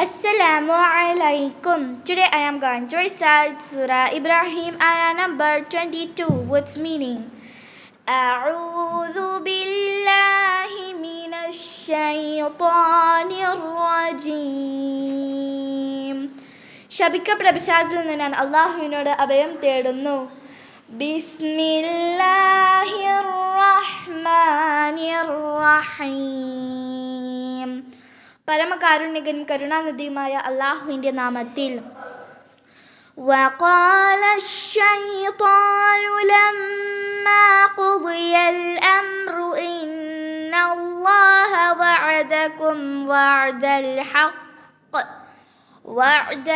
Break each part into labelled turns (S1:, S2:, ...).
S1: Assalamu alaikum. Today I am going to recite Surah Ibrahim, ayah number 22, what's meaning. أعوذ بالله من الشيطان الرجيم. ശപിക്കപ്പെട്ട പിശാചിൽ നിന്ന് ഞാൻ അള്ളാഹുവിനോട് അഭയം തേടുന്നു. ബിസ്മില്ലാഹിർ റഹ്മാനിർ റഹീം. പരമകാരുണ്യകൻ കരുണാനിധിയുമായ അള്ളാഹുവിൻ്റെ നാമത്തിൽ. وقال الشيطان لما قضي الأمر إن الله وعدكم وعد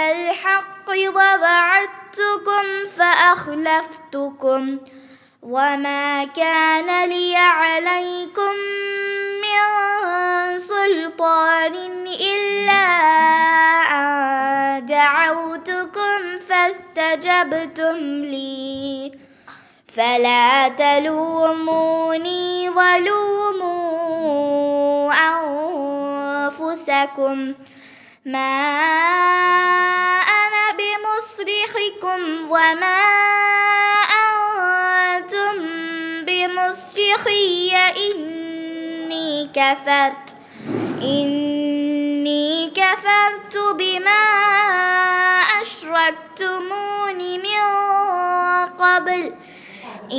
S1: الحق ووعدتكم فأخلفتكم وما كان لي عليكم من سلطان إلا أن دعوتكم فاستجبتم لي فلا تلوموني ولوموا أنفسكم ما أنا بمصرخكم وما أنتم بمصرخي إني كفرت بما أشركتمون من قبل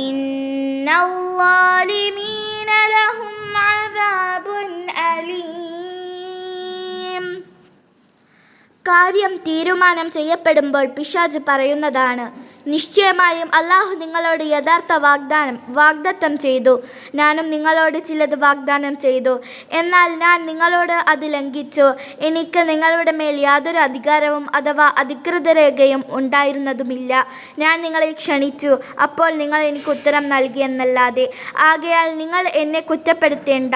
S1: إن الظالمين لهم عذاب أليم. കാര്യം തീരുമാനം ചെയ്യപ്പെടുമ്പോൾ പിശാച് പറയുന്നതാണ്, നിശ്ചയമായും അള്ളാഹു നിങ്ങളോട് യഥാർത്ഥ വാഗ്ദത്തം ചെയ്തു. ഞാനും നിങ്ങളോട് ചിലത് വാഗ്ദാനം ചെയ്തു, എന്നാൽ ഞാൻ നിങ്ങളോട് അത് ലംഘിച്ചു. എനിക്ക് നിങ്ങളുടെ മേൽ യാതൊരു അധികാരവും അഥവാ അധികൃതരേഖയും ഉണ്ടായിരുന്നതുമില്ല. ഞാൻ നിങ്ങളെ ക്ഷണിച്ചു, അപ്പോൾ നിങ്ങൾ എനിക്ക് ഉത്തരം നൽകിയെന്നല്ലാതെ. ആകയാൽ നിങ്ങൾ എന്നെ കുറ്റപ്പെടുത്തേണ്ട,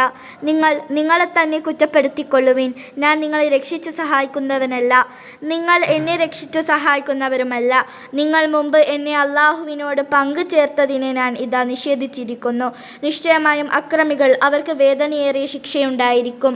S1: നിങ്ങളെ തന്നെ കുറ്റപ്പെടുത്തിക്കൊള്ളുവിൻ. ഞാൻ നിങ്ങളെ രക്ഷിച്ചു സഹായിക്കുന്നവനല്ല, നിങ്ങൾ എന്നെ രക്ഷിച്ചു സഹായിക്കുന്നവരുമല്ല. നിങ്ങൾ മുമ്പ് എന്നെ അള്ളാഹുവിനോട് പങ്കു ചേർത്തതിനെ ഞാൻ ഇതാ നിഷേധിച്ചിരിക്കുന്നു. നിശ്ചയമായും അക്രമികൾ അവർക്ക് വേദനയേറിയ ശിക്ഷയുണ്ടായിരിക്കും.